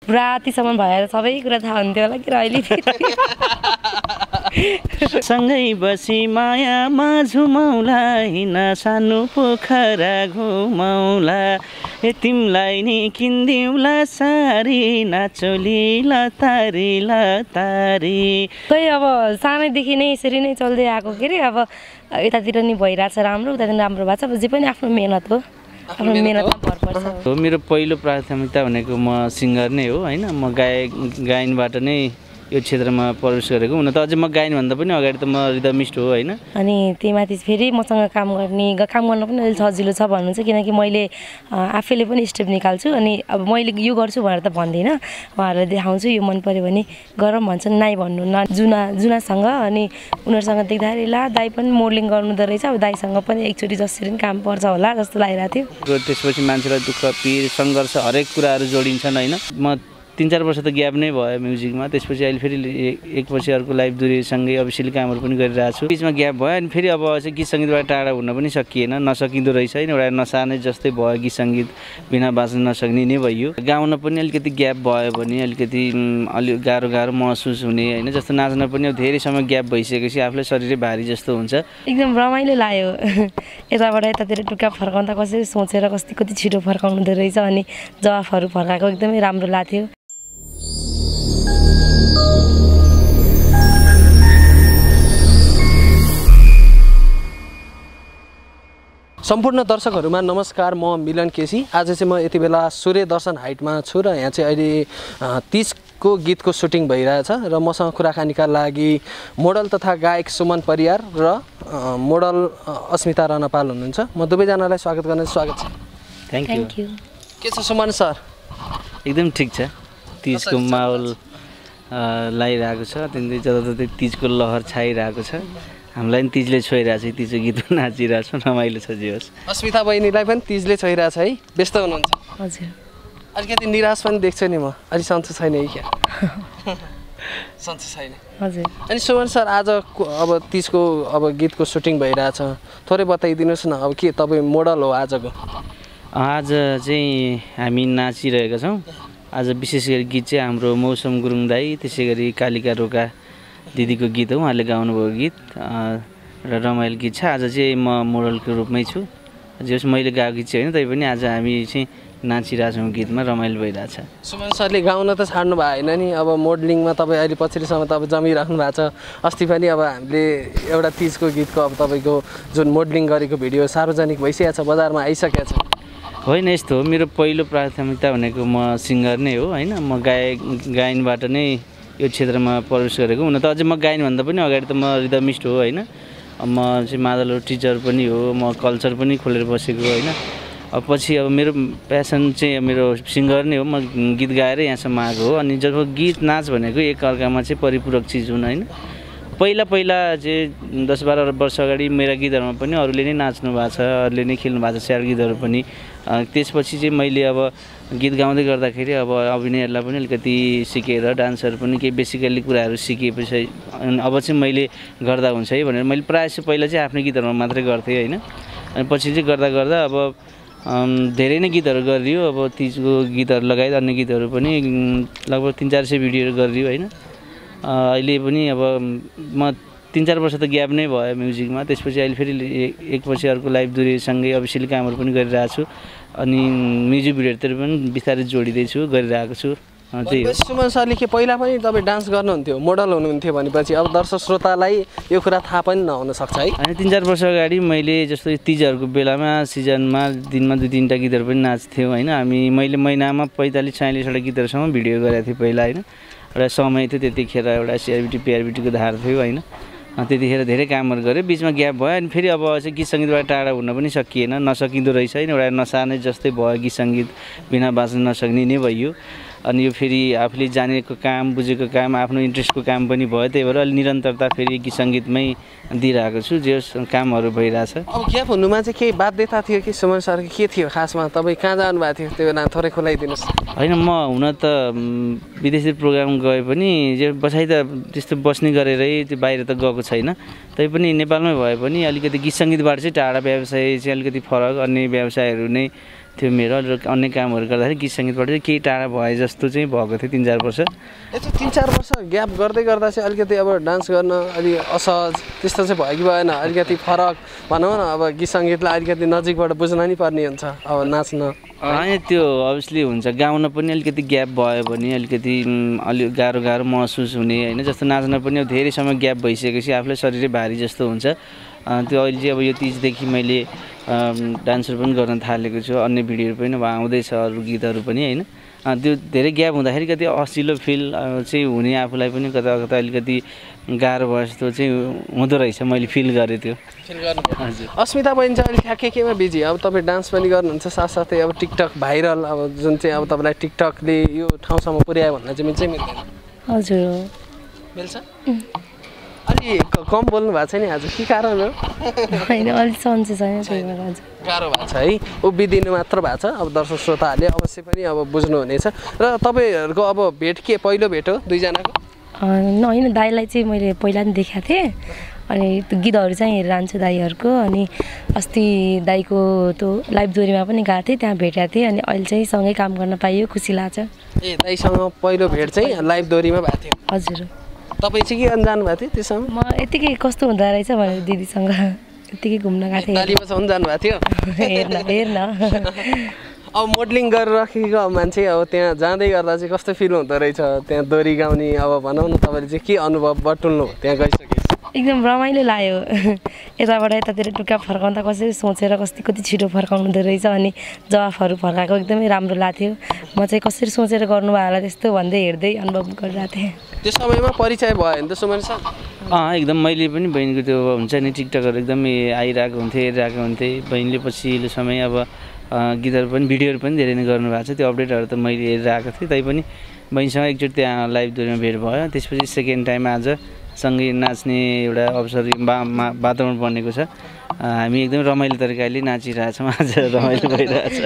रातिसम्म भएर सबै कुरा थाहा हुन्थ्यो होला कि अहिले सँगै बसी मायामा झुमौला हिँड सानो पोखरा घुमौला तिमीलाई नि किन्दिउँला सारी नाचोली लतारी लतारी खै अब सानैदेखि नै यसरी नै चल्दै आएको के अरे अब यतातिर नि भइरहेछ राम्रो उतातिर राम्रो भएको छ अब जे पनि आफ्नो मेहनत हो आफ्नो मेहनतमा भर पर्छ मेरो पहिलो प्राथमिकता भनेको म सिङ्गर नै हो हैन म गायनबाट नै यो क्षेत्रमा प्रवेश गरेको हुन त अझै म गायनभन्दा पनि अगाडि त म रिदमिस्ट हो हैन अनि त्यहीमाथि फेरि मसँग काम गर्न पनि अलि सजिलो छ भन्नुहुन्छ किनकि मैले आफैले पनि स्टेप निकाल्छु अनि अब मैले यो गर्छु भनेर त भन्दिनँ उहाँहरूलाई देखाउँछु यो मन पऱ्यो भने गरौँ भन्छन् नाइ भन्नु न जुनासँग अनि उनीहरूसँग देख्दाखेरि ला दाइ पनि मोडलिङ गर्नुहुँदो रहेछ अब दाइसँग पनि एकचोटि जसरी पनि काम पर्छ होला जस्तो लागिरहेको थियो त्यसपछि मान्छेलाई दुःख पीर सङ्घर्ष हरेक कुराहरू जोडिन्छन् हैन म 3-4 वर्ष त ग्याप नै भयो म्युजिकमा त्यसपछि अहिले फेरि एकपछि अर्को लाइभ दुरीसँगै अफिसियल कामहरू पनि गरिरहेको छु बिचमा ग्याप भयो अनि फेरि अब चाहिँ गीत सङ्गीतबाट टाढा हुन पनि सकिएन नसकिँदो रहेछ हैन एउटा नसा नै जस्तै भयो गीत सङ्गीत बिना बाँच्न नसक्ने नै भयो गाउन पनि अलिकति ग्याप भयो भने अलिकति अलि गाह्रो महसुस हुने हैन जस्तो नाच्न पनि अब धेरै समय ग्याप भइसकेपछि आफूलाई शरीरै भारी जस्तो हुन्छ एकदम रमाइलो लाग्यो यताबाट यतातिर टुक्का फर्काउँदा कसरी सोचेर कति छिटो फर्काउनु हुँदो रहेछ अनि जवाफहरू फर्काएको एकदमै राम्रो लाग्थ्यो सम्पूर्ण दर्शकहरुमा नमस्कार म मिलन केसी आज चाहिँ म यति बेला सूर्य दर्शन हाइटमा छु र यहाँ चाहिँ अहिले 30 को गीतको सुटिङ भइरहेछ र मसँग कुराकानीका लागि मोडल तथा गायक सुमन परियार र मोडल अस्मिता रनपाल हुनुहुन्छ म दुवैजनालाई स्वागत गर्न स्वागत छ थ्यांक यू के छ सुमन सर एकदम ठीक छ 30 को माहौल लागिरहेको छ त्यही जताततै 30 को लहर छाइरहेको छ हामीलाई पनि तीजले छोइरहेछ तीजको गीत नाचिरहेछ रमाइलो छ जे होस् अस्मिता बहिनीलाई पनि तीजले छोइरहेछ है व्यस्त हुनुहुन्छ हजुर अलिकति निराश पनि देख्छु नि म अलि सन्चो छैन है क्या सन्चो छैन हजुर अनि सुमन सर आज अब 30 को अब गीतको सुटिङ भइरहेछ थोरै बताइदिनुस् न अब के तपाईँ मोडल हो आजको आज चाहिँ हामी नाचिरहेका छौँ आज विशेष गरी गीत चाहिँ हाम्रो मौसम गुरुङ दाई त्यसैगरी कालिका रोका दिदीको गीत हो उहाँले गाउनुभएको गीत र रमाइलो गीत छ आज चाहिँ म मोडलको रूपमै छु जस मैले गाएको गीत चाहिँ होइन तैपनि आज हामी चाहिँ नाचिरहेछौँ गीतमा रमाइलो भइरहेछ सुमन सरले गाउन त छाड्नु भएन नि अब मोडलिङमा तपाईँ अहिले पछिसम्म तपाईँ जमिराख्नु भएको छ अस्ति पनि अब हामीले एउटा 30 को गीतको अब तपाईँको जुन मोडलिङ गरेको भिडियो सार्वजनिक भइसकेको छ बजारमा आइसकेको छ होइन यस्तो हो मेरो पहिलो प्राथमिकता भनेको म सिङ्गर नै हो हैन म गायनबाट नै यो क्षेत्रमा प्रवेश गरेको हुन त अझै म गायनभन्दा पनि अगाडि त म रिदमिस्ट हो हैन म चाहिँ मादल टिचर पनि हो म कल्चर पनि खोलेर बसेको हैन अब पछि अब मेरो प्यासन चाहिँ मेरो सिङ्गर नै हो म गीत गाएर यहाँसम्म आएको हो अनि जब गीत नाच भनेको एक अर्कामा चाहिँ परिपूरक चिज हुन् हैन पहिला चाहिँ 10-12 वर्ष अगाडि मेरा गीतहरुमा पनि अरूले नै नाच्नु भएको छ अरूले नै खेल्नु भएको छ स्याड गीतहरु पनि त्यसपछि चाहिँ मैले अब गीत गाउँदै गर्दाखेरि अब अभिनयहरुलाई पनि अलिकति सिकेर डान्सहरु पनि केही बेसिकली कुराहरु सिकेपछि अब चाहिँ मैले गर्दा हुन्छ है भनेर मैले प्रायः पहिला चाहिँ आफ्नो गीतहरुमा मात्रै गर्थे हैन अनि पछि चाहिँ गर्दा अब धेरै नै गीतहरु गरियो अब 30 को गीतहरु लगायत अन्य गीतहरु पनि लगभग 300-400 भिडियोहरु गरियो हैन अहिले पनि अब म 3-4 वर्ष त ग्याप नै भयो म्युजिकमा त्यसपछि अहिले फेरि एकपछि अर्को लाइभ दुरीसँगै अफिसियल कामहरू पनि गरिरहेको छु अनि म्युजिक भिडियोतिर पनि बिस्तारै जोडिदै छु गरिरहेको छु त्यही हो सुमन सरले के पहिला पनि तपाईँ डान्स गर्नुहुन्थ्यो मोडल हुनुहुन्थ्यो भनेपछि अब दर्शक श्रोतालाई यो कुरा थाहा पनि नहुन सक्छ है अनि 3-4 वर्ष अगाडि मैले जस्तो तीजहरुको बेलामा सिजनमा दिनमा 2-3टा गीतहरु पनि नाच्थ्यौ हैन हामी मैले महिनामा 45-46 वटा गीतहरुसम्म भिडियो गरेको थिएँ पहिला हैन एउटा समय थियो त्यतिखेर एउटा सीआरबीटी पीआरबीटी को धार थियो हैन त्यतिखेर धेरै कामहरु गरे बीचमा ग्याप भयो अनि फेरि अब चाहिँ गीत संगीतबाट टाढा हुन पनि सकिएन नसकिँदो रहेछ हैन एउटा नसा नै जस्तै भयो गीत संगीत बिना बाँच्न नसक्ने नै भयो अनि यो फेरि आफूले जानेको काम बुझेको काम आफ्नो इन्ट्रेस्टको काम पनि भयो त्यही भएर अलि निरन्तरता फेरि गीत संगीतमै दिइरहेको छु जे कामहरु भइराछ अब ग्याप हुनुमा चाहिँ केही बाध्यता थियो कि सुमन सर के थियो खासमा तपाईँ कहाँ जानु भएको थियो त्यो बेला थोरै खुलाइदिनुस् हैन म हुन त विदेशी प्रोग्राम गए पनि जे बसाइ त त्यस्तो बस्ने गरेरै त्यो बाहिर त गएको छैन तैपनि नेपालमै भए पनि अलिकति गीत संगीतबाट चाहिँ टाढा व्यवसाय चाहिँ अलिकति फरक अन्य व्यवसायहरु नै थियो मेरो अरू अन्य कामहरू गर्दाखेरि गीत सङ्गीतबाट चाहिँ केही टाढा भए जस्तो चाहिँ भएको थियो 3-4 वर्ष। यस्तो 3-4 वर्ष ग्याप गर्दै गर्दा चाहिँ अलिकति अब डान्स गर्न अलि असहज त्यस्तो चाहिँ भयो कि भएन? अलिकति फरक भनौँ न, अब गीत सङ्गीतलाई अलिकति नजिकबाट बुझ्न नि पर्ने हुन्छ अब नाच्न। होइन त्यो अभियसली हुन्छ, गाउन पनि अलिकति ग्याप भयो भने अलिकति अलिक गाह्रो महसुस हुने होइन। जस्तो नाच्न पनि अब धेरै समय ग्याप भइसकेपछि आफूलाई शरीरै भारी जस्तो हुन्छ। त्यो अहिले चाहिँ अब यो तिजदेखि मैले डान्सहरू पनि गर्न थालेको छु, अन्य भिडियोहरू पनि अब आउँदैछ, अरू गीतहरू पनि होइन। त्यो धेरै ग्याप हुँदाखेरि कति असिलो फिल चाहिँ हुने, आफूलाई पनि कता अलिकति गाह्रो भयो जस्तो चाहिँ हुँदो रहेछ, मैले फिल गरेँ त्यो। हजुर। अस्मिता बहिनी चाहिँ अहिले केमा बिजी? अब तपाईँ डान्स पनि गर्नुहुन्छ, साथसाथै अब टिकटक भाइरल, अब जुन चाहिँ अब तपाईँलाई टिकटकले यो ठाउँसम्म पुर्यायो भन्ने चाहिँ मिल्छ मिल्दैन? हजुर मिल्छ। अलि कम बोल्नु भएको छ नि आज, के कारण हो? होइन अलिक सन्चै छैन, त्यही भएर हजुर गाह्रो भएको छ है, उभिदिनु मात्र भएको छ। अब दर्शक श्रोताहरूले अवश्य पनि अब बुझ्नुहुनेछ। र तपाईँहरूको अब भेट के पहिलो भेट हो दुईजनाको? होइन, दाइलाई चाहिँ मैले पहिला पनि देखाएको थिएँ, अनि त्यो गीतहरू चाहिँ हेरेर जान्छु दाइहरूको। अनि अस्ति दाइको त्यो लाइभ दोहोरीमा पनि गएको थिएँ, त्यहाँ भेटेको थिएँ। अनि अहिले चाहिँ सँगै काम गर्न पाइयो, खुसी लाग्छ। ए दाइसँग पहिलो भेट चाहिँ लाइभ दोहोरीमा भएको थियो? हजुर। तपाईँ चाहिँ के गर्न जानुभएको थियो त्यसमा? म यतिकै कस्तो हुँदो रहेछ भनेर दिदीसँग यतिकै घुम्न गएको थिएँ। तालीमा छन् जानुभएको थियो? हेर्न अब मोडलिङ गरिराखेको मान्छे अब त्यहाँ जाँदै गर्दा चाहिँ कस्तो फिल हुँदो रहेछ त्यहाँ दोहोरी गाउने? अब भनौँ न, तपाईँले चाहिँ के अनुभव बटुल्नु त्यहाँ गइसकेपछि? एकदम रमाइलो लाग्यो। यताबाट यतातिर टुक्का फर्काउँदा कसरी सोचेर कति छिटो फर्काउनु हुँदो रहेछ, अनि जवाफहरू फर्काएको एकदमै राम्रो लाग्थ्यो। म चाहिँ कसरी सोचेर गर्नुभयो होला त्यस्तो भन्दै हेर्दै अनुभव गरिरहेको थिएँ। त्यो समयमा परिचय भयो भने त सुमन सर? एकदम मैले पनि बहिनीको त्यो हुन्छ नि टिकटकहरू एकदमै आइरहेको हुन्थेँ, हेरिरहेको हुन्थेँ। बहिनीले पछिल्लो समय अब गीतहरू पनि भिडियोहरू पनि धेरै नै गर्नुभएको छ, त्यो अपडेटहरू त मैले हेरिरहेको थिएँ। तैपनि बहिनीसँग एकचोटि त्यहाँ लाइभ दोहोरीमा भेट भयो। त्यसपछि सेकेन्ड टाइम आज सँगै नाच्ने एउटा अवसर वातावरण बनेको छ। हामी एकदम रमाइलो तरिकाले नाचिरहेछौँ, आज रमाइलो भइरहेछ।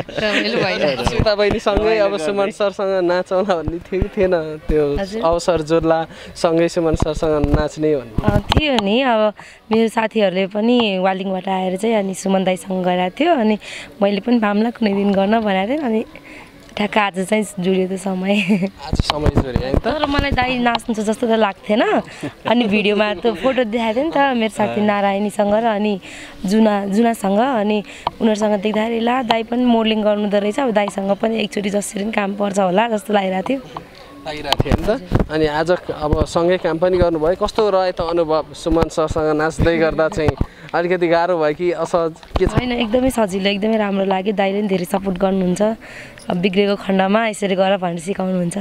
सीता बहिनीसँगै अब सुमन सरसँग नाचौँला भन्ने थियो कि थिएन? त्यो अवसर जोड्ला सँगै सुमन सरसँग नाच्ने भन्ने थियो नि। अब मेरो साथीहरूले पनि वालिङबाट आएर चाहिँ अनि सुमन दाइसँग गराएको थियो, अनि मैले पनि भामला कुनै दिन गर्न भनेको थिएँ। अनि ठ्याक्क आज चाहिँ जुड्यो त्यो समय। आज समय जुड्यो है त। तर मलाई दाइ नाच्नु जस्तो त लाग्थेन। अनि भिडियोमा त फोटो देखाएको थियो नि त मेरो साथी नारायणीसँग र अनि जुनासँग। अनि उनीहरूसँग देख्दाखेरि ला दाइ पनि मोडलिङ गर्नुहुँदो रहेछ, अब दाइसँग पनि एकचोटि जसरी पनि काम पर्छ होला जस्तो लागिरहेको थियो नि त। अनि आज अब सँगै काम पनि गर्नुभयो, कस्तो रह्यो त अनुभव? सुमन सरसँग नाच्दै गर्दा चाहिँ अलिकति गाह्रो भयो कि असहज के छ? होइन, एकदमै सजिलो, एकदमै राम्रो लाग्यो। दाइले पनि धेरै सपोर्ट गर्नुहुन्छ, अब बिग्रेको खण्डमा यसरी गर भनेर सिकाउनुहुन्छ।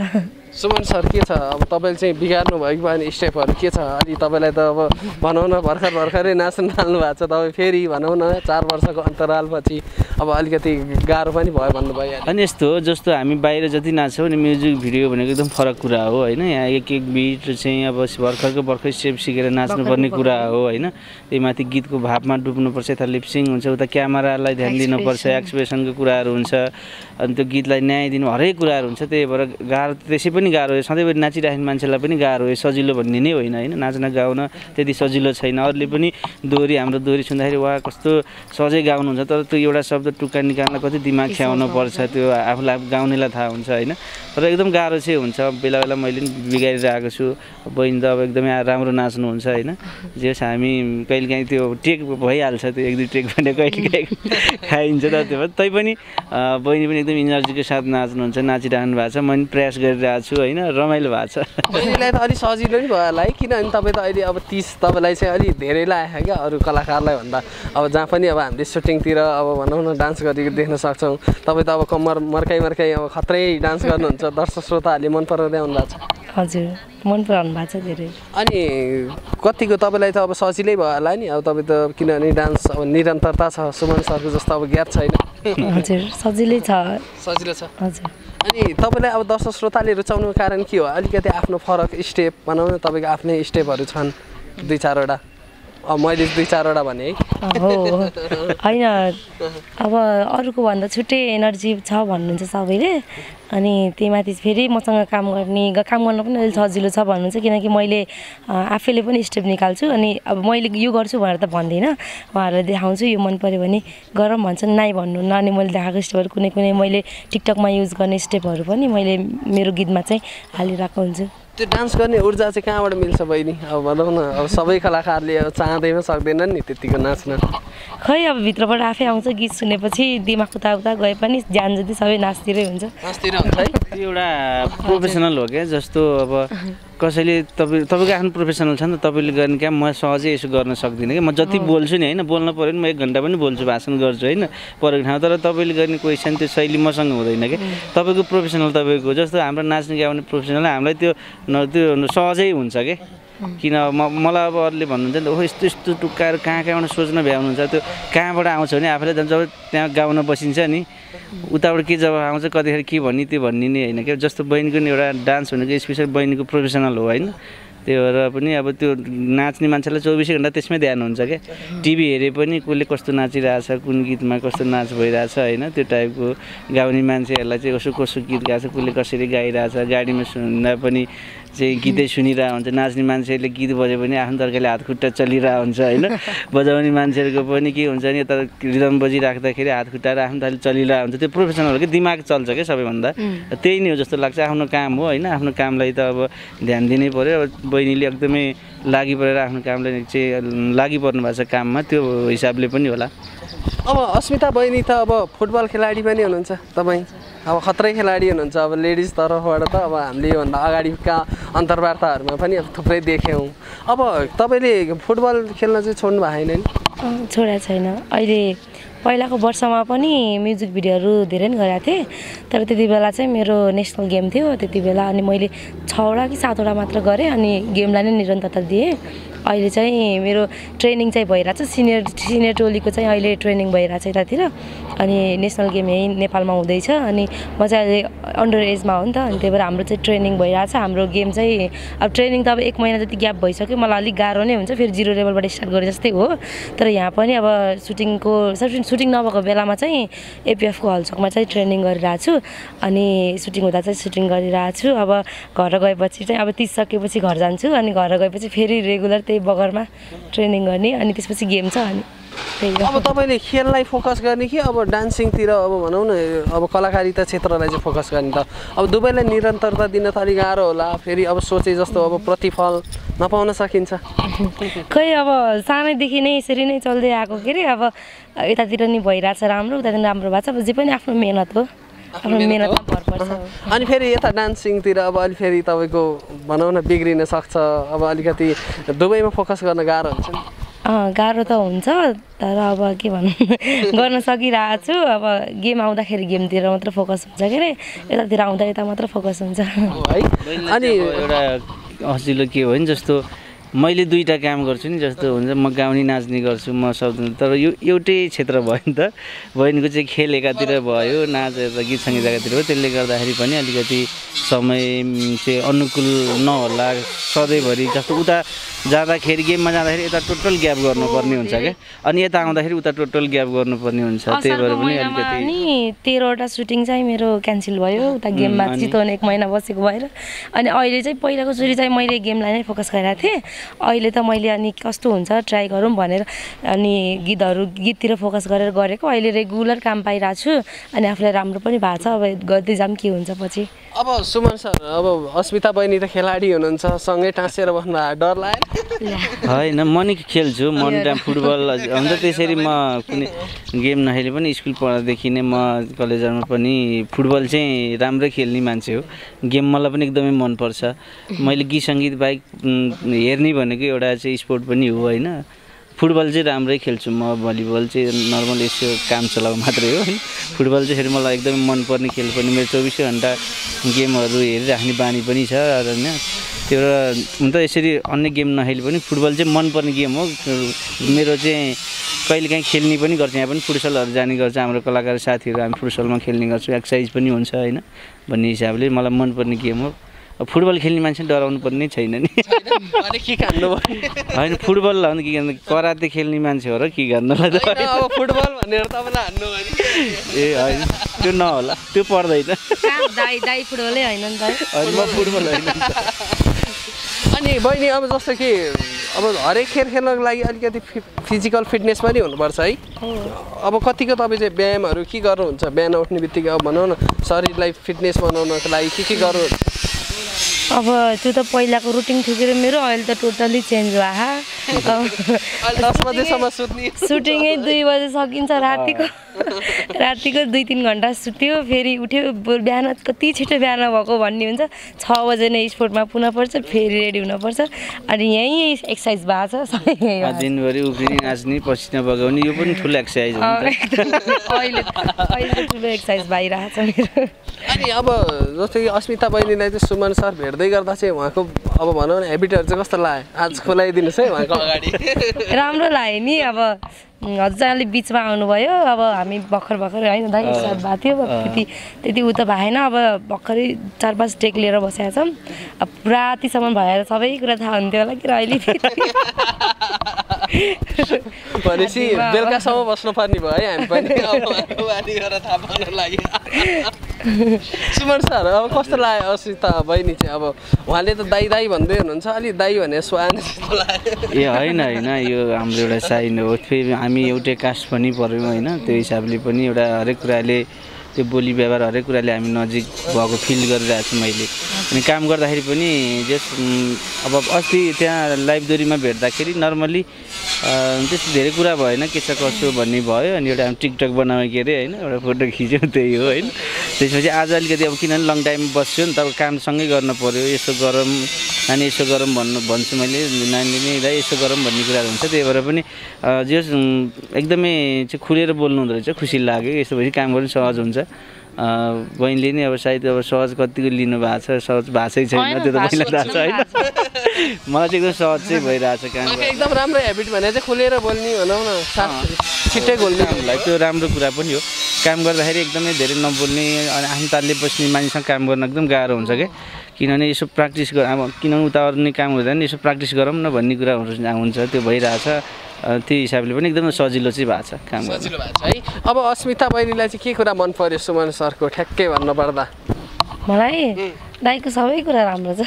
सुमन सर के छ अब तपाईँले चाहिँ बिगार्नु भयो कि भएन? स्टेपहरू के छ? अलि तपाईँलाई त अब भनौँ न भर्खरै नाच्न थाल्नु भएको छ, तपाईँ फेरि भनौँ न 4 वर्षको अन्तरालपछि अब अलिकति गाह्रो पनि भयो भन्नुभयो। अनि यस्तो हो, जस्तो हामी बाहिर जति नाच्छौँ नि म्युजिक भिडियो भनेको एकदम फरक कुरा हो होइन। यहाँ एक बिट चाहिँ अब भर्खर स्टेप सिकेर नाच्नुपर्ने कुरा हो होइन। त्यही माथि गीतको भावमा डुब्नुपर्छ, यता लिप्सिङ हुन्छ, उता क्यामेरालाई ध्यान दिनुपर्छ, एक्सप्रेसनको कुराहरू हुन्छ, अनि त्यो गीतलाई न्याय दिनु हरेक कुराहरू हुन्छ। त्यही भएर गाह्रो त्यसै पनि गाह्रो हो, सधैँभरि नाचिराख्ने मान्छेलाई पनि गाह्रो हो। सजिलो भन्ने नै होइन होइन, नाच्न गाउन त्यति सजिलो छैन। अरूले पनि हाम्रो दोहोरी सुन्दाखेरि वा कस्तो सहजै गाउनुहुन्छ, तर त्यो एउटा शब्द टुक्का निकाल्न कति दिमाग ख्याउनु पर्छ, त्यो आफूलाई गाउनेलाई थाहा हुन्छ होइन। तर एकदम गाह्रो चाहिँ हुन्छ। बेला बेला मैले पनि बिगारिरहेको छु। बहिनी त अब एकदमै राम्रो नाच्नुहुन्छ होइन। जे होस् हामी कहिलेकाहीँ त्यो टेक भइहाल्छ, त्यो 1-2 टेक भने कहिलेकाहीँ खाइन्छ त। त्यो तैपनि बहिनी पनि एकदम इनर्जीको साथ नाच्नुहुन्छ, नाचिरहनु भएको छ। म पनि प्रयास गरिरहेको छु होइन, रमाइलो भएको छ। बहिनीलाई त अलिक सजिलो नि भयो होला है, किनभने तपाईँ त अहिले अब 30 तपाईँलाई चाहिँ अलिक धेरै लाग्यो क्या अरू कलाकारलाई भन्दा। अब जहाँ पनि अब हामीले सुटिङतिर अब भनौँ न डान्स गरेको देख्न सक्छौँ, तपाईँ त अब कम्मर मर्काइ अब खत्रै डान्स गर्नुहुन्छ, दर्शक श्रोताहरूले मन पराउँदै आउनु भएको छ। हजुर, मन पराउनु भएको छ धेरै। अनि कतिको तपाईँलाई त अब सजिलै भयो होला नि, अब तपाईँ त किनभने डान्स अब निरन्तरता छ, सुमन सरको जस्तो अब ग्याप छैन। हजुर, सजिलै छ। सजिलो छ। हजुर। अनि तपाईँलाई अब दर्शक श्रोताले रुचाउनुको कारण के हो? अलिकति आफ्नो फरक स्टेप भनौँ न, तपाईँको आफ्नै स्टेपहरू छन् 2-4वटा। अब मैले 2-4वटा भने है हो होइन, अब अरूको भन्दा छुट्टै एनर्जी छ भन्नुहुन्छ सबैले। अनि त्यही माथि फेरि मसँग काम गर्न पनि अलिक सजिलो छ भन्नुहुन्छ किनकि मैले आफैले पनि स्टेप निकाल्छु अनि अब मैले यो गर्छु भनेर त भन्दिनँ उहाँहरूलाई देखाउँछु यो मन पऱ्यो भने गरौँ भन्छन् नाइ भन्नुहुन्न अनि मैले देखाएको स्टेपहरू कुनै कुनै मैले टिकटकमा युज गर्ने स्टेपहरू पनि मैले मेरो गीतमा चाहिँ हालिरहेको हुन्छु। त्यो डान्स गर्ने ऊर्जा चाहिँ कहाँबाट मिल्छ बहिनी? अब भनौँ न, अब सबै कलाकारले अब चाहँदैमा सक्दैनन् नि त्यतिको नाच्न। खै अब भित्रबाट आफै आउँछ, गीत सुनेपछि दिमाग उता गए पनि ज्यान जति सबै नाचतिरै हुन्छ। है त्यो एउटा प्रोफेसनल हो क्या, जस्तो अब कसैले तपाईँको आफ्नो प्रोफेसनल छ नि त, तपाईँले गर्ने काम म सहजै यसो गर्न सक्दिनँ कि म जति बोल्छु नि होइन, बोल्न पऱ्यो भने म 1 घन्टा पनि बोल्छु, भाषण गर्छु होइन परेको ठाउँ, तर तपाईँले गर्ने क्वेसन त्यो शैली मसँग हुँदैन कि तपाईँको प्रोफेसनल तपाईँको जस्तो हाम्रो नाच्ने गाउने प्रोफेसनल हामीलाई त्यो सहजै हुन्छ कि किन मलाई अब अरूले भन्नुहुन्छ नि त ओहो यस्तो यस्तो टुक्काएर कहाँबाट सोच्न भ्याउनुहुन्छ, त्यो कहाँबाट आउँछ भने आफूले जब त्यहाँ गाउन बसिन्छ नि उताबाट के जब आउँछ कतिखेर के भन्ने त्यो भन्ने नि होइन क्या। जस्तो बहिनीको नि एउटा डान्स भनेको स्पेसल बहिनीको प्रोफेसनल हो होइन, त्यो भएर पनि अब त्यो नाच्ने मान्छेलाई 24 घन्टा त्यसमै ध्यान हुन्छ क्या। टिभी हेरे पनि कसले कस्तो नाचिरहेछ, कुन गीतमा कस्तो नाच भइरहेछ होइन, त्यो टाइपको गाउने मान्छेहरूलाई चाहिँ कसो गीत गाएको छ, कसले कसरी गाइरहेछ, गाडीमा सुन्दा पनि चाहिँ गीतै सुनिरहेको हुन्छ, नाच्ने मान्छेहरूले गीत बज्यो भने आफ्नो तर्काले हात खुट्टा चलिरहेको हुन्छ होइन, बजाउने मान्छेहरूको पनि के हुन्छ नि यता रिदम बजिराख्दाखेरि हात खुट्टाएर आफ्नो तर्काले चलिरहेको हुन्छ, त्यो प्रोफेसनल हो कि दिमाग चल्छ क्या सबैभन्दा। त्यही नै हो जस्तो लाग्छ, आफ्नो काम हो होइन, आफ्नो कामलाई त अब ध्यान दिनै पऱ्यो। अब बहिनीले एकदमै लागि परेर आफ्नो कामलाई चाहिँ लागि पर्नु भएको छ काममा, त्यो हिसाबले पनि होला। अब अस्मिता बहिनी त अब फुटबल खेलाडी पनि हुनुहुन्छ, तपाईँ अब खत्रै खेलाडी हुनुहुन्छ। अब लेडिज तर्फबाट त अब हामीले योभन्दा अगाडिका अन्तर्वार्ताहरूमा पनि अब थुप्रै देख्यौँ। अब तपाईँले फुटबल खेल्न चाहिँ छोड्नु भएको छैन नि? छोडेको छैन। अहिले पहिलाको वर्षमा पनि म्युजिक भिडियोहरू धेरै नै गरेको थिएँ, तर त्यति बेला चाहिँ मेरो नेसनल गेम थियो त्यति बेला, अनि मैले 6वटा कि 7वटा मात्र गरेँ अनि गेमलाई नै निरन्तरता दिएँ। अहिले चाहिँ मेरो ट्रेनिङ चाहिँ भइरहेछ, सिनियर टोलीको चाहिँ अहिले ट्रेनिङ भइरहेछ यतातिर, अनि नेसनल गेम यहीँ नेपालमा हुँदैछ अनि म चाहिँ अहिले अन्डर एजमा हो नि त, अनि त्यही भएर हाम्रो चाहिँ ट्रेनिङ भइरहेछ। हाम्रो गेम चाहिँ अब ट्रेनिङ त अब 1 महिना जति ग्याप भइसक्यो, मलाई अलिक गाह्रो नै हुन्छ, फेरि 0 लेभलबाट स्टार्ट गरे जस्तै हो। तर यहाँ पनि अब सुटिङ नभएको बेलामा चाहिँ एपिएफको हलचोकमा चाहिँ ट्रेनिङ गरिरहेको छु, अनि सुटिङ हुँदा चाहिँ सुटिङ गरिरहेको छु। अब घर गएपछि चाहिँ अब 30 सकेपछि घर जान्छु, अनि घर गएपछि फेरि रेगुलर त्यही बगरमा ट्रेनिङ गर्ने, अनि त्यसपछि गेम छ। अनि अब तपाईँले खेललाई फोकस गर्ने कि अब डान्सिङतिर अब भनौँ न अब कलाकारिता क्षेत्रलाई चाहिँ फोकस गर्ने त? अब दुवैलाई निरन्तरता दिन त अलिक गाह्रो होला, फेरि अब सोचे जस्तो अब प्रतिफल नपाउन सकिन्छ? खै अब सानैदेखि नै यसरी नै चल्दै आएको के अरे, अब यतातिर नि भइरहेछ राम्रो, उतातिर राम्रो भएको छ, अब जे पनि आफ्नो मेहनत हो, आफ्नो मेहनतमा भर पर्छ। अनि फेरि यता डान्सिङतिर अब अलि फेरि तपाईँको भनौँ न बिग्रिन सक्छ, अब अलिकति दुवैमा फोकस गर्न गाह्रो हुन्छ नि? गाह्रो त हुन्छ, तर अब के भन्नु गर्न सकिरहेको छु। अब गेम आउँदाखेरि गेमतिर मात्र फोकस हुन्छ के अरे, यतातिर आउँदा यता मात्र फोकस हुन्छ है। अनि एउटा हँसिलो के हो नि, जस्तो मैले 2टा काम गर्छु नि, जस्तो हुन्छ म गाउने नाच्ने गर्छु, म सक्दिनँ, तर यो एउटै क्षेत्र भयो नि त। बहिनीको चाहिँ खेल एकातिर भयो, नाच गीत सङ्गीत एकातिर भयो, त्यसले गर्दाखेरि पनि अलिकति समय चाहिँ अनुकूल नहोला सधैँभरि। जस्तो उता जाँदाखेरि गेममा जाँदाखेरि यता टोटल ग्याप गर्नुपर्ने हुन्छ क्या, अनि यता आउँदाखेरि उता टोटल ग्याप गर्नुपर्ने हुन्छ, त्यही भएर पनि अलिकति। अनि 13वटा सुटिङ चाहिँ मेरो क्यान्सल भयो उता गेममा चितवन 1 महिना बसेको भएर। अनि अहिले चाहिँ पहिलाको चोटि चाहिँ मैले गेमलाई नै फोकस गरेको थिएँ, अहिले त मैले अनि कस्तो हुन्छ ट्राई गरौँ भनेर अनि गीततिर फोकस गरेर गरेको। अहिले रेगुलर काम पाइरहेको छु, अनि आफूलाई राम्रो पनि भएको छ, अब गर्दै जाऊँ के हुन्छ पछि। अब सुमन सर, अब अस्मिता बहिनी त खेलाडी हुनुहुन्छ, सँगै टाँसेर बस्नु डर लाग्यो? होइन, म नि खेल्छु, म नि फुटबल हुन्छ, त्यसरी म कुनै गेम नखेले पनि स्कुल पढ्दादेखि नै म कलेजमा पनि फुटबल चाहिँ राम्रै खेल्ने मान्छे हो। गेम मलाई पनि एकदमै मनपर्छ। मैले गीत सङ्गीत बाहेक हेर्ने भनेको एउटा चाहिँ स्पोर्ट पनि हो होइन। फुटबल चाहिँ राम्रै खेल्छु म, भलिबल चाहिँ नर्मल यसो काम चलाउ मात्रै हो। फुटबल चाहिँ फेरि मलाई एकदमै मनपर्ने खेल पनि, मेरो 24 घन्टा गेमहरू हेरिराख्ने बानी पनि छ होइन। त्यो हुन त यसरी अन्य गेम नखेले पनि फुटबल चाहिँ मनपर्ने गेम हो मेरो। चाहिँ कहिलेकाहीँ खेल्ने पनि गर्छ, यहाँ पनि फुटसलहरू जाने गर्छ, हाम्रो कलाकार साथीहरू हामी फुटसलमा खेल्ने गर्छौँ, एक्सर्साइज पनि हुन्छ होइन भन्ने हिसाबले मलाई मनपर्ने गेम हो। फुटबल खेल्ने मान्छे डराउनु पर्ने छैन नि। होइन, फुटबल हो कि कराते खेल्ने मान्छे हो र के गर्नुलाई त फुटबल भनेर तपाईँलाई हान्नु ए होइन। त्यो नहोला त्यो पर्दैन दाई फुटबलै होइन नि त अनि म फुटबल होइन अनि बहिनी अब जस्तो कि अब हरेक खेल खेल्नको लागि अलिकति फिजिकल फिटनेस पनि हुनुपर्छ है अब कतिको तपाईँ चाहिँ व्यायामहरू के गर्नुहुन्छ बिहान उठ्ने बित्तिकै अब भनौँ न शरीरलाई फिटनेस बनाउनको लागि के गर्नु अब त्यो त पहिलाको रुटिन थियो मेरो अहिले त टोटल्ली चेन्ज भयो सुटिङै 2 बजे सकिन्छ रातिको 2-3 घन्टा सुत्यो फेरि उठ्यो बिहान कति छिटो बिहान भएको भन्ने हुन्छ 6 बजे नै स्पोर्टमा पुग्न पर्छ फेरि रेडी हुनुपर्छ अनि यहीँ एक्सर्साइज भएको छ सबै दिनभरि उभिने नाच्ने पसिना बगाउने यो पनि ठुलो एक्सर्साइज हो अहिले ठुलो एक्सर्साइज भइरहेको छ मेरो अनि अब जस्तो कि अस्मिता बहिनीलाई चाहिँ सुमन सर भेट्दै गर्दा चाहिँ उहाँको अब भनौँ न हेबिटहरू चाहिँ कस्तो लाग्यो आज खोलाइदिनुहोस् है उहाँको अगाडि राम्रो लाग्यो नि अब हजुरले बिचमा आउनुभयो अब हामी भर्खर होइन दाइ स्टार्ट भएको थियो त्यति उ त भएन अब भर्खरै 4-5 टेक लिएर बसेका छौँ अब पुरा रातिसम्म भएर सबै कुरा थाहा हुन्थ्यो होला कि अहिले भनेपछि बेलुकासम्म बस्नुपर्ने भयो है हामी पनि थाहा पाउन लागि सुमन सर अब कस्तो लाग्यो अस्मिता बहिनी चाहिँ अब उहाँले त दाई भन्दै हुनुहुन्छ अलिक दाई भने स्वान जस्तो लाग्यो ए होइन यो हाम्रो एउटा साइन हो फेरि हामी एउटै कास्ट पनि पऱ्यौँ होइन त्यो हिसाबले पनि एउटा हरेक कुराले त्यो बोली व्यवहार हरेक कुराले हामी नजिक भएको फिल गरिरहेको छु मैले अनि काम गर्दाखेरि पनि जस अब अस्ति त्यहाँ लाइब्रेरीमा भेट्दाखेरि नर्मली त्यस्तो धेरै कुरा भएन के छ कसो भन्ने भयो अनि एउटा टिकटक बनायो के अरे होइन एउटा फोटो खिच्यो त्यही हो होइन त्यसपछि आज अलिकति अब किनभने लङ टाइम बस्यो नि त अब काम सँगै गर्नु पऱ्यो यसो गरौँ नानी यसो गरौँ भन्छु मैले नानीले नै दाइ यसो गरौँ भन्ने कुराहरू हुन्छ त्यही भएर पनि जे एकदमै चाहिँ खुलेर बोल्नु हुँदो रहेछ खुसी लाग्यो यसो भएपछि काम गर्नु सहज हुन्छ बहिनीले नि अब सायद अब सहज कतिको लिनु भएको छ सहज भएकै छैन त्यो त पहिला थाहा छ होइन मलाई चाहिँ एकदम सहज चाहिँ भइरहेछ काम एकदम राम्रो हेबिट भने चाहिँ खुलेर बोल्ने भनौँ न छिट्टै बोल्ने त्यो राम्रो कुरा पनि हो काम गर्दाखेरि एकदमै धेरै नबोल्ने अनि आफ्नो तालले बस्ने मान्छेसँग काम गर्न एकदम गाह्रो हुन्छ क्या किनभने यसो प्र्याक्टिस अब किनभने उता अरू काम हुँदैन यसो प्र्याक्टिस गरौँ न भन्ने कुरा हुन्छ त्यो भइरहेछ त्यो हिसाबले पनि एकदम सजिलो चाहिँ भएको छ काम सजिलो भएको छ है अब अस्मिता बहिनीलाई चाहिँ के कुरा मन पर्यो सुमन सरको ठ्याक्कै भन्नुपर्दा मलाई दाइको सबै कुरा राम्रो छ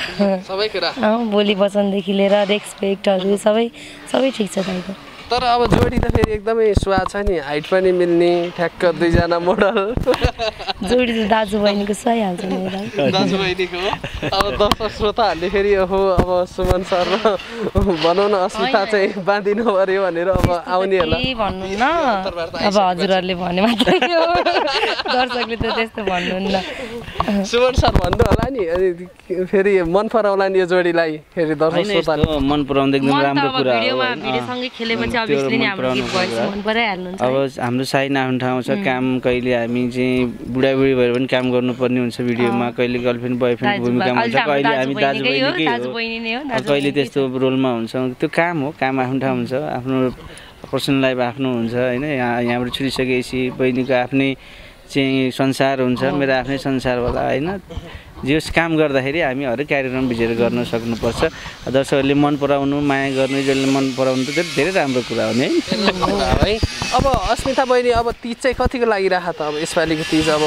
सबै कुरा बोली वचनदेखि लिएर रेस्पेक्टहरू सबै ठिक छ दाइको तर अब जोडी त फेरि एकदमै स्वाद छ नि हाइट पनि मिल्ने ठ्याक्क 2 जना मोडल जोडी त दाजु बहिनीको सुहाइहाल्छ नि दाजु बहिनीको अब दर्शक श्रोताहरूले फेरि अब सुमन सर भनौँ न अस्मिता चाहिँ बाँधिनु पर्यो भनेर अब आउने होला भन्नु न अब हजुरहरूले भने मात्रै हो दर्शकले त त्यस्तो भन्नुहुन्न सुमन सर भन्नु होला नि अनि फेरि मन पराउला नि यो जोडीलाई फेरि दर्शक श्रोताले मन पराउँदै एकदम राम्रो कुरा हो भिडियोसँगै खेलेपछि obviously नि हाम्रो गीत भएछ मन पराइहाल्नुहुन्छ अब हाम्रो साइन आफ्नो ठाउँ छ काम कहिले हामी चाहिँ बुढाबुढी भएर पनि काम गर्नुपर्ने हुन्छ भिडियोमा कहिले गर्लफ्रेन्ड बोयफ्रेन्डको भूमिकामा हुन्छ कहिले हामी दाजुबहिनीकै हो कहिले त्यस्तो रोलमा हुन्छ त्यो काम हो काम आफ्नो ठाउँ हुन्छ आफ्नो पर्सनल लाइफ आफ्नो हुन्छ होइन यहाँबाट छुटिसकेपछि बहिनीको आफ्नै चाहिँ संसार हुन्छ मेरो आफ्नै संसार होला होइन जे काम गर्दाखेरि हामी हरेक कार्यक्रम विजय गर्न सक्नुपर्छ दर्शकहरूले मन पराउनु माया गर्नु जसले मन पराउनु त धेरै राम्रो कुरा हो नि है अब अस्मिता बहिनी अब तीज चाहिँ कतिको लागिरहेको त अब यसपालिको तीज अब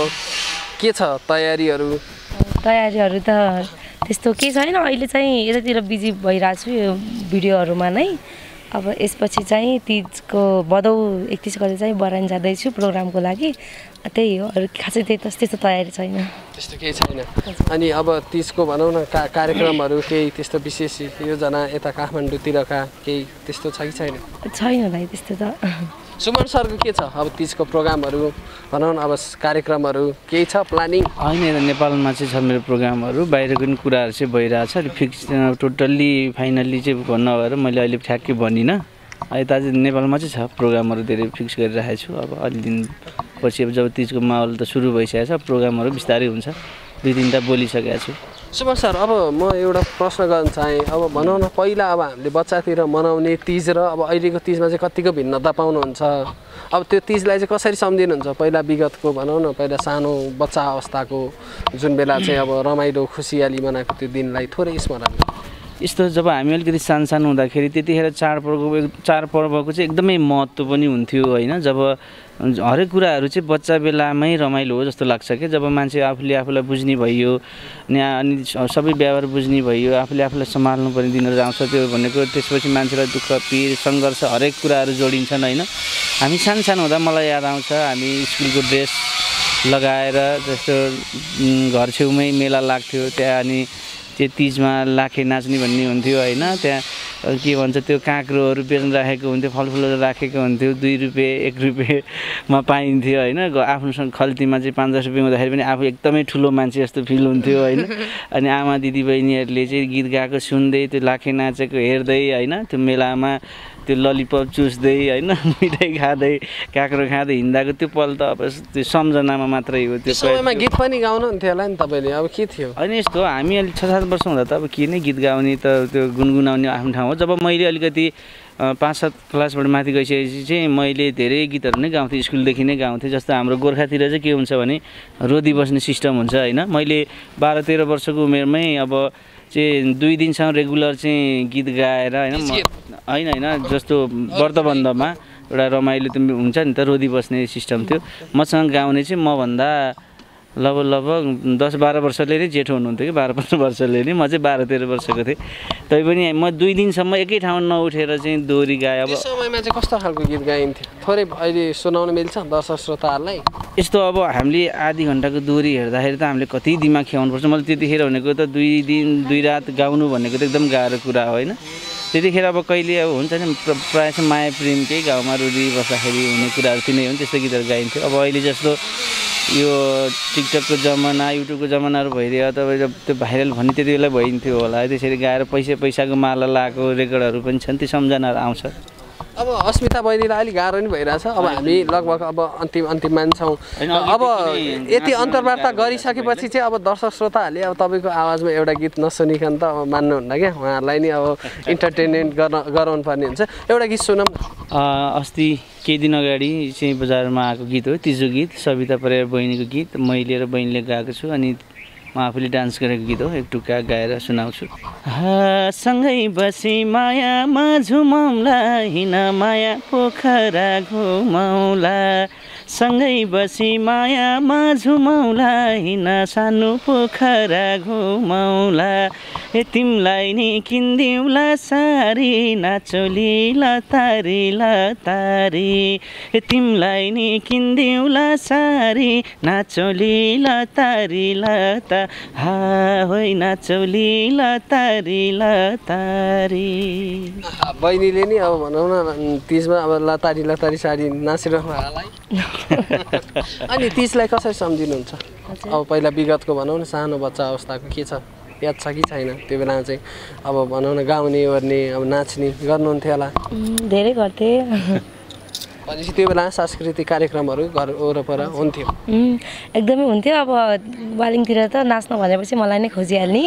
के छ तयारीहरू त त्यस्तो के छैन अहिले चाहिँ यतातिर बिजी भइरहेको छु यो भिडियोहरूमा नै अब यसपछि चाहिँ तीजको भदौ 31 गते चाहिँ बरान जाँदैछु प्रोग्रामको लागि त्यही हो अरू खासै त्यस्तो तयारी छैन त्यस्तो केही छैन अनि अब तीजको भनौँ न कार्यक्रमहरू केही त्यस्तो विशेष योजना यता काठमाडौँतिरका केही त्यस्तो छ कि छैन भाइ त्यस्तो त सुमन सरको के छ अब तीजको प्रोग्रामहरू भनौँ न अब कार्यक्रमहरू केही छ प्लानिङ होइन नेपालमा चाहिँ छ मेरो प्रोग्रामहरू बाहिरको पनि कुराहरू चाहिँ भइरहेछ अलिक फिक्स टोटल्ली फाइनल्ली चाहिँ नभएर मैले अहिले ठ्याक्कै भनिनँ यता चाहिँ नेपालमा चाहिँ छ प्रोग्रामहरू धेरै फिक्स गरिरहेको छु अब अलि दिन पछि अब जब तीजको माहौल त सुरु भइसकेको छ प्रोग्रामहरू बिस्तारै हुन्छ 2-3टा बोलिसकेको छु सुमन सर अब म एउटा प्रश्न गर्न चाहेँ अब भनौँ न पहिला अब हामीले बच्चातिर मनाउने तीज र अब अहिलेको तीजमा चाहिँ कतिको भिन्नता पाउनुहुन्छ अब त्यो तीजलाई चाहिँ कसरी सम्झिनुहुन्छ पहिला विगतको भनौँ न पहिला सानो बच्चा अवस्थाको जुन बेला चाहिँ अब रमाइलो खुसियाली मनाएको त्यो दिनलाई थोरै स्मरण यस्तो जब हामी अलिकति सानो हुँदाखेरि त्यतिखेर चाडपर्वको चाहिँ एकदमै महत्त्व पनि हुन्थ्यो होइन। जब हरेक कुराहरू चाहिँ बच्चा बेलामै रमाइलो हो जस्तो लाग्छ कि जब मान्छे आफूलाई बुझ्ने भइयो अनि सबै व्यवहार बुझ्ने भइयो, आफूलाई सम्हाल्नु पर्ने दिनहरू आउँछ। त्यो भनेको त्यसपछि मान्छेलाई दुःख पीर सङ्घर्ष हरेक कुराहरू जोडिन्छन् होइन। हामी सानो हुँदा मलाई याद आउँछ हामी स्कुलको ड्रेस लगाएर जस्तो घर छेउमै मेला लाग्थ्यो त्यहाँ, अनि त्यो तिजमा लाखे नाच्ने भन्ने हुन्थ्यो होइन। त्यहाँ के भन्छ त्यो काँक्रोहरू बेच्न राखेको हुन्थ्यो, फलफुलहरू राखेको हुन्थ्यो, 2 रुपियाँ 1 रुपियाँमा पाइन्थ्यो होइन। आफ्नोसँग खल्तीमा चाहिँ 5-10 रुपियाँ हुँदाखेरि पनि आफू एकदमै ठुलो मान्छे जस्तो फिल हुन्थ्यो होइन। अनि आमा दिदीबहिनीहरूले चाहिँ गीत गाएको सुन्दै त्यो लाखे नाचेको हेर्दै होइन, त्यो मेलामा त्यो ललिपप चुस्दै होइन, मिठाई खाँदै काँक्रो खाँदै हिँड्दाको त्यो पल त अब त्यो सम्झनामा मात्रै हो। त्यो समयमा गीत पनि गाउनुहुन्थ्यो होला नि तपाईँले, अब के थियो? होइन यस्तो हामी अलिक 6-7 वर्ष हुँदा त अब के नै गीत गाउने त त्यो गुनगुनाउने आफ्नो ठाउँ हो। जब मैले अलिकति 5-7 क्लासबाट माथि गइसकेपछि चाहिँ मैले धेरै गीतहरू नै गाउँथेँ, स्कुलदेखि नै गाउँथेँ। जस्तो हाम्रो गोर्खातिर चाहिँ के हुन्छ भने रोदी बस्ने सिस्टम हुन्छ होइन। मैले 12-13 वर्षको उमेरमै अब चाहिँ 2 दिनसम्म रेगुलर चाहिँ गीत गाएर होइन जस्तो व्रतबन्धमा एउटा रमाइलो त हुन्छ नि त, रोदी बस्ने सिस्टम थियो। मसँग गाउने चाहिँ मभन्दा लगभग 10-12 वर्षले नै जेठो हुनुहुन्थ्यो कि 12-15 वर्षले नै, म चाहिँ 12-13 वर्षको थिएँ। तैपनि म 2 दिनसम्म एकै ठाउँमा नउठेर चाहिँ दोहोरी गाएँ। अब त्यो समयमा चाहिँ कस्तो खालको गीत गाइन्थ्यो थोरै अहिले सुनाउन मिल्छ दर्शक श्रोताहरूलाई? यस्तो अब हामीले आधी घन्टाको दोहोरी हेर्दाखेरि त हामीले कति दिमाग खेलाउनुपर्छ। मैले त्यतिखेर भनेको त 2 दिन 2 रात गाउनु भनेको त एकदम गाह्रो कुरा हो होइन। त्यतिखेर अब कहिले अब हुन्छ नि प्रायः चाहिँ माया प्रेम केही गाउँमा रुदी बस्दाखेरि हुने कुराहरू तिनै हो नि, त्यस्तो गीतहरू गाइन्थ्यो। अब अहिले जस्तो यो टिकटकको जमाना युट्युबको जमानाहरू भइदियो तपाईँ त्यो भाइरल भन्ने त्यति बेला भइन्थ्यो होला। त्यसरी गाएर पैसाको माला लगाएको रेकर्डहरू पनि छन्, त्यो सम्झनाहरू आउँछ। अब अस्मिता बहिनीलाई अलिक गाह्रो नि भइरहेछ। अब हामी लगभग अब अन्तिममा छौँ। अब यति अन्तर्वार्ता गरिसकेपछि चाहिँ अब दर्शक श्रोताहरूले अब तपाईँको आवाजमा एउटा गीत नसुनिकन त अब मान्नुहुन्न क्या, उहाँहरूलाई नि अब इन्टरटेनमेन्ट गराउनु पर्ने हुन्छ। एउटा गीत सुनौँ। अस्ति केही दिन अगाडि चाहिँ बजारमा आएको गीत हो, तिजो गीत, सविता परियार बहिनीको गीत मैले र बहिनीले गाएको छु। अनि म आफूले डान्स गरेको गीत हो, एक टुक्का गाएर सुनाउँछु। सँगै बसी मायामा झुमाउला, हिँड माया पोखरा घुमाउला, सँगै बसी मायामा झुमाउला, हिँड सानो पोखरा घुमाउला, तिमीलाई नि किनिदिउँला सारी, नाचोली लतारी लतारी, तिमीलाई नि किनिदिउँला सारी, नाचोली लतारी लता, होइ नाचोली लतारी लतारी। बहिनीले नि अब भनौँ न तिजमा अब लतारी सारी नाचिरहनु हालै। अनि तिजलाई कसरी सम्झिनुहुन्छ? अब पहिला विगतको भनौँ न सानो बच्चा अवस्थाको के छ, याद छ कि छैन? त्यो बेलामा चाहिँ अब भनौँ न गाउने ओर्ने अब नाच्ने गर्नुहुन्थ्यो होला? धेरै गर्थेँ। भनेपछि त्यो बेला सांस्कृतिक कार्यक्रमहरू घर वरपर हुन्थ्यो? एकदमै हुन्थ्यो। अब बालिङतिर त नाच्न भनेपछि मलाई नै खोजिहाल्ने,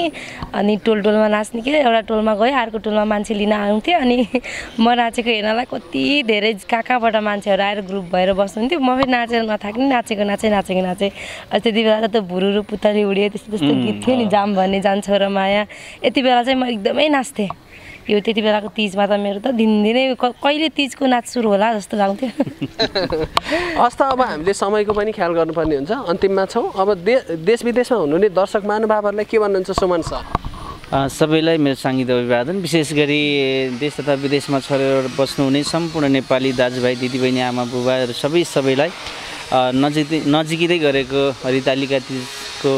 अनि टोलमा नाच्ने कि एउटा टोलमा गयो अर्को टोलमा मान्छे लिन आउँथ्यो, अनि म नाचेको हेर्नलाई कति धेरै कहाँबाट मान्छेहरू आएर ग्रुप भएर बस्नुहुन्थ्यो। म फेरि नाचेर नथाक्ने, नाचेको त्यति बेला त बुरुरु पुतली उड्यो त्यस्तो गीत थियो नि, जाम भन्ने जान्छ र माया। यति बेला चाहिँ म एकदमै नाच्थेँ। यो त्यति बेलाको तिजमा त मेरो त दिनदिनै कहिले तिजको नाच सुरु होला जस्तो लाग्थ्यो। हस् त अब हामीले समयको पनि ख्याल गर्नुपर्ने हुन्छ, अन्तिममा छौँ। अब देश विदेशमा हुनुहुने दर्शक महानुभावहरूलाई के भन्नुहुन्छ सुमन सर? सबैलाई मेरो साङ्गीतिक अभिवादन। विशेष गरी देश तथा विदेशमा छोडेर बस्नुहुने सम्पूर्ण नेपाली दाजुभाइ दिदीबहिनी आमा बुबाहरू सबैलाई नजिकै गरेको हरितालिका तिजको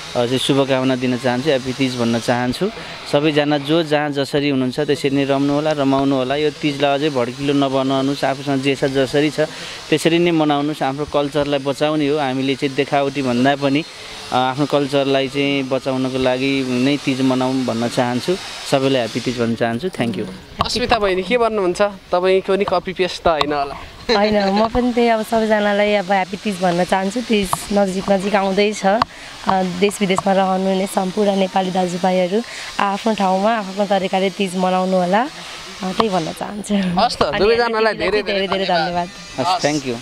चाहिँ शुभकामना दिन चाहन्छु, ह्याप्पी तिज भन्न चाहन्छु। सबैजना जो जहाँ जसरी हुनुहुन्छ त्यसरी नै रम्नु होला, रमाउनु होला। यो तिजलाई अझै भड्किलो नबनाउनुहोस्, आफूसँग जे छ जसरी छ त्यसरी नै मनाउनुहोस्। हाम्रो कल्चरलाई बचाउने हो, हामीले चाहिँ देखावटी भन्दा पनि आफ्नो कल्चरलाई चाहिँ बचाउनको लागि नै तिज मनाउँ भन्न चाहन्छु। सबैलाई ह्याप्पी तिज भन्न चाहन्छु। Thank you. अस्मिता बहिनी के भन्नुहुन्छ? तपाईँको नि कपी पेस्ट त होइन होला? होइन, म पनि त्यही अब सबैजनालाई अब ह्याप्पी तिज भन्न चाहन्छु। तिज नजिक आउँदैछ। देश विदेशमा रहनुहुने सम्पूर्ण नेपाली दाजुभाइहरू आफ्नो ठाउँमा आफ्नो तरिकाले तिज मनाउनु होला, त्यही भन्न चाहन्छु। हस् त, दुवैजनालाई धेरै धेरै धन्यवाद। Thank you.